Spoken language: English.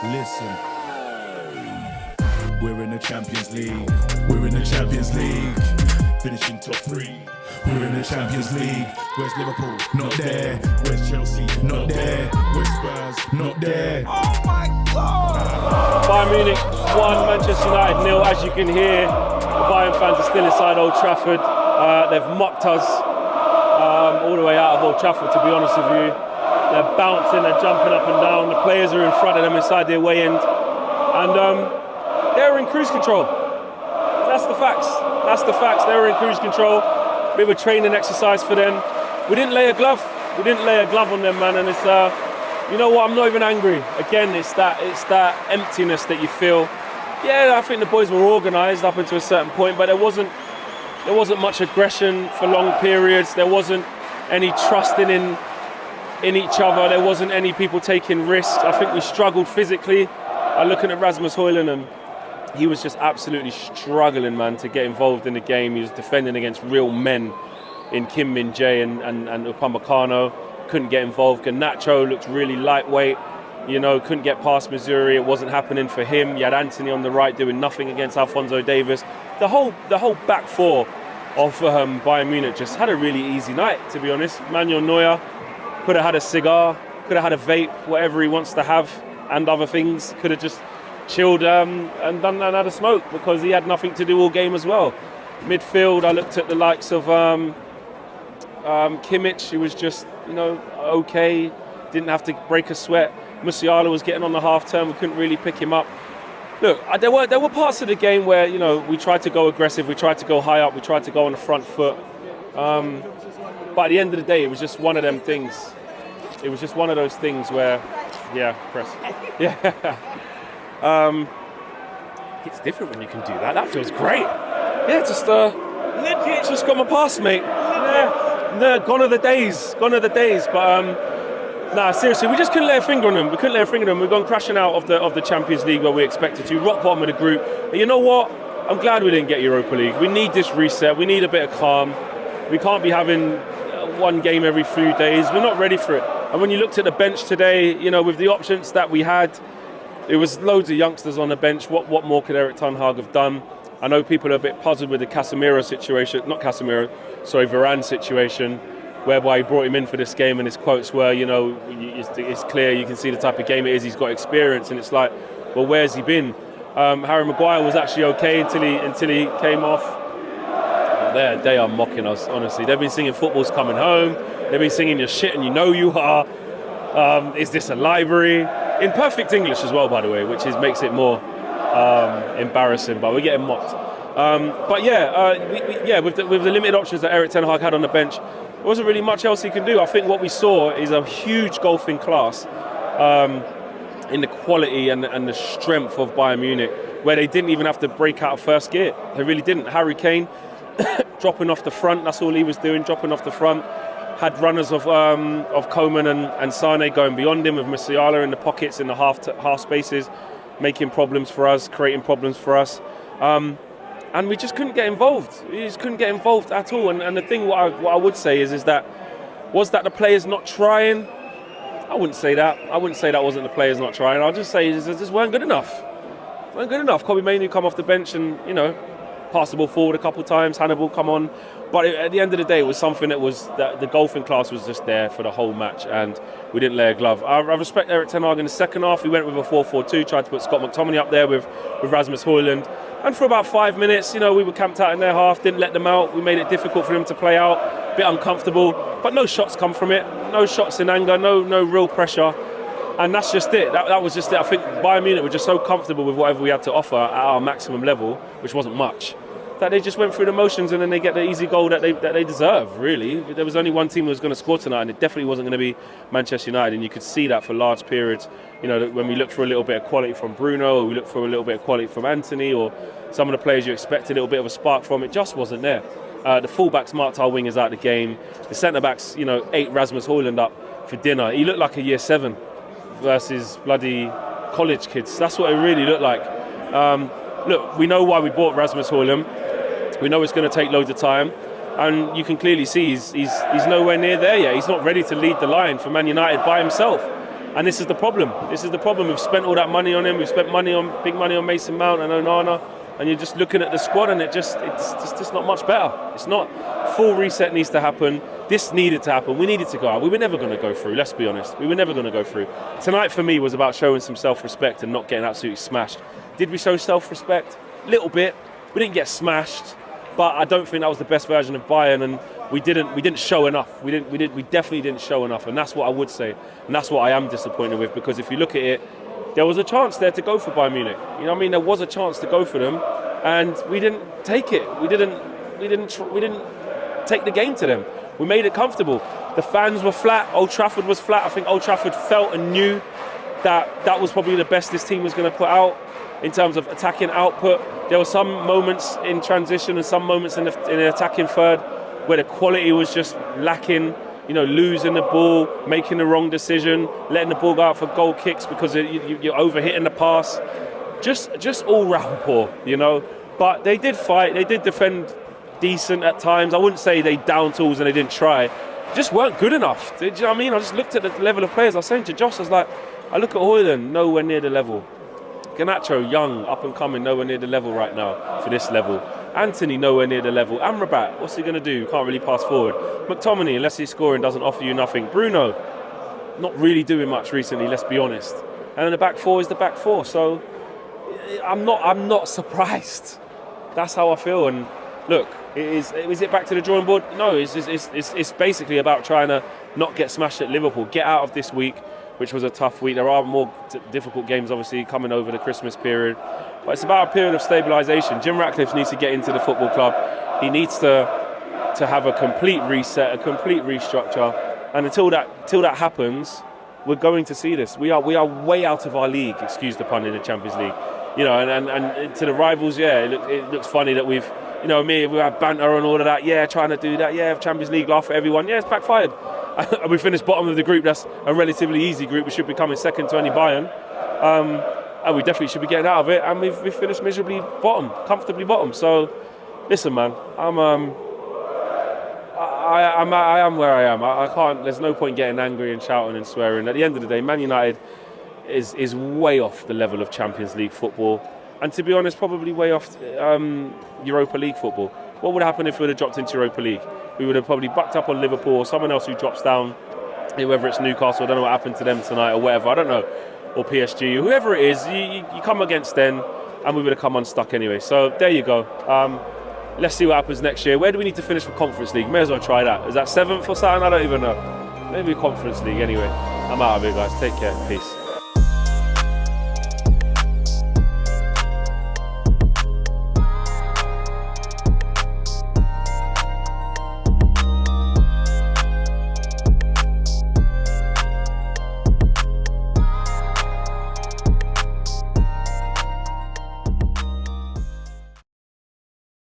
Listen. We're in the Champions League. We're in the Champions League. Finishing top 3. We're in the Champions League. Where's Liverpool? Not there. Where's Chelsea? Not there. Where's Spurs? Not there. Oh my God! Bayern Munich 1, Manchester United 0. As you can hear, the Bayern fans are still inside Old Trafford. They've mocked us all the way out of Old Trafford, to be honest with you. They're bouncing, they're jumping up and down. The players are in front of them inside their away end. And they're in cruise control. That's the facts. That's the facts. They were in cruise control. Bit of a training exercise for them. We didn't lay a glove. We didn't lay a glove on them, man. And it's, you know what? I'm not even angry. Again, it's that emptiness that you feel. Yeah, I think the boys were organised up until a certain point, but there wasn't much aggression for long periods. There wasn't any trusting in each other. There wasn't any people taking risks. I think we struggled physically. Looking at Rasmus Højlund, and he was just absolutely struggling, man, to get involved in the game. He was defending against real men in Kim Min-jae and Upamecano. Couldn't get involved. Garnacho looked really lightweight. You know, couldn't get past Missouri. It wasn't happening for him. You had Anthony on the right doing nothing against Alphonso Davies. The whole back four of Bayern Munich just had a really easy night, to be honest. Manuel Neuer could have had a cigar, could have had a vape, whatever he wants to have, and other things. Could have just chilled and had a smoke, because he had nothing to do all game as well. Midfield, I looked at the likes of Kimmich, who was just, you know, okay, didn't have to break a sweat. Musiala was getting on the half turn, we couldn't really pick him up. Look, there were parts of the game where, you know, we tried to go aggressive, we tried to go high up, we tried to go on the front foot. But at the end of the day, it was just one of them things. It was just one of those things where, yeah, press. Yeah. It's different when you can do that. That feels great. Yeah, just got my pass, mate. Yeah. No, gone are the days. But nah, seriously, we just couldn't lay a finger on them. We've gone crashing out of the Champions League where we expected to. Rock bottom of the group. And you know what? I'm glad we didn't get Europa League. We need this reset. We need a bit of calm. We can't be having one game every few days. We're not ready for it. And when you looked at the bench today, you know, with the options that we had, it was loads of youngsters on the bench. What more could Erik ten Hag have done? I know people are a bit puzzled with the Varane situation, whereby he brought him in for this game, and his quotes were, you know, it's clear, you can see the type of game it is, he's got experience, and it's like, well, where's he been? Harry Maguire was actually okay until he came off. They are mocking us, honestly. They've been singing "Football's Coming Home." They've been singing "Your shit and you know you are." Is this a library? In perfect English as well, by the way, which makes it more embarrassing. But we're getting mocked. But yeah, with the limited options that Erik ten Hag had on the bench, there wasn't really much else he can do. I think what we saw is a huge gulf in class in the quality and the strength of Bayern Munich, where they didn't even have to break out of first gear. They really didn't. Harry Kane dropping off the front, that's all he was doing, dropping off the front. Had runners of Coman and Sane going beyond him, with Musiala in the pockets in the half spaces, making problems for us, creating problems for us. And we just couldn't get involved. We just couldn't get involved at all. And the thing, what I would say is that, was that the players not trying? I wouldn't say that. I wouldn't say that wasn't the players not trying. I'll just say they just weren't good enough. Kobbie Mainoo come off the bench and, you know, pass the ball forward a couple of times. Hannibal come on. But at the end of the day, it was something that the golfing class was just there for the whole match, and we didn't lay a glove. I respect Erik ten Hag in the second half. We went with a 4-4-2, tried to put Scott McTominay up there with Rasmus Højlund. And for about 5 minutes, you know, we were camped out in their half, didn't let them out. We made it difficult for them to play out, a bit uncomfortable. But no shots come from it, no shots in anger, no real pressure. And that's just it. That was just it. I think Bayern Munich were just so comfortable with whatever we had to offer at our maximum level, which wasn't much, that they just went through the motions, and then they get the easy goal that they deserve, really. There was only one team who was going to score tonight, and it definitely wasn't going to be Manchester United, and you could see that for large periods. You know, when we looked for a little bit of quality from Bruno, or we looked for a little bit of quality from Anthony, or some of the players you expected a little bit of a spark from, it just wasn't there. The fullbacks marked our wingers out of the game. The centre-backs, you know, ate Rasmus Højlund up for dinner. He looked like a year 7 versus bloody college kids. That's what it really looked like. Look, we know why we bought Rasmus Højlund. We know it's going to take loads of time, and you can clearly see he's nowhere near there yet. He's not ready to lead the line for Man United by himself. And this is the problem. This is the problem. We've spent all that money on him. We've spent big money on Mason Mount and Onana. And you're just looking at the squad, and it's just not much better. It's not. Full reset needs to happen. This needed to happen. We needed to go out. We were never going to go through, let's be honest. We were never going to go through. Tonight for me was about showing some self-respect and not getting absolutely smashed. Did we show self-respect? A little bit. We didn't get smashed, but I don't think that was the best version of Bayern, and we didn't show enough. We definitely didn't show enough, and that's what I would say. And that's what I am disappointed with, because if you look at it, there was a chance there to go for Bayern Munich. You know what I mean? There was a chance to go for them, and we didn't take it. We didn't take the game to them. We made it comfortable. The fans were flat. Old Trafford was flat. I think Old Trafford felt and knew that was probably the best this team was going to put out in terms of attacking output. There were some moments in transition and some moments in the attacking third where the quality was just lacking. You know, losing the ball, making the wrong decision, letting the ball go out for goal kicks because you're overhitting the pass. Just all round poor, you know. But they did fight. They did defend decent at times. I wouldn't say they down tools and they didn't try. Just weren't good enough. Do you know what I mean? I just looked at the level of players. I was saying to Josh, I was like, I look at Højlund, nowhere near the level. Garnacho, young, up and coming, nowhere near the level right now for this level. Anthony, nowhere near the level. Amrabat, what's he going to do? Can't really pass forward. McTominay, unless he's scoring, doesn't offer you nothing. Bruno, not really doing much recently, let's be honest. And then the back four is the back four. So I'm not surprised. That's how I feel. And look, is it back to the drawing board? No, it's basically about trying to not get smashed at Liverpool. Get out of this week, which was a tough week. There are more difficult games, obviously, coming over the Christmas period. But it's about a period of stabilisation. Jim Ratcliffe needs to get into the football club. He needs to have a complete reset, a complete restructure. And until that happens, we're going to see this. We are way out of our league, excuse the pun, in the Champions League. You know, and to the rivals, yeah, it looks funny that we have banter and all of that. Yeah, trying to do that. Yeah, Champions League, laugh at everyone. Yeah, it's backfired. We finished bottom of the group. That's a relatively easy group. We should be coming second to only Bayern. And we definitely should be getting out of it. And we've finished miserably bottom, comfortably bottom. So, listen, man, I am where I am. I can't. There's no point getting angry and shouting and swearing. At the end of the day, Man United is way off the level of Champions League football, and to be honest, probably way off Europa League football. What would happen if we would have dropped into Europa League? We would have probably bucked up on Liverpool or someone else who drops down, whether it's Newcastle, I don't know what happened to them tonight or whatever, I don't know, or PSG, whoever it is, you come against them and we would have come unstuck anyway. So there you go. Let's see what happens next year. Where do we need to finish for Conference League? May as well try that. Is that 7th or something? I don't even know. Maybe Conference League anyway. I'm out of it, guys. Take care. Peace.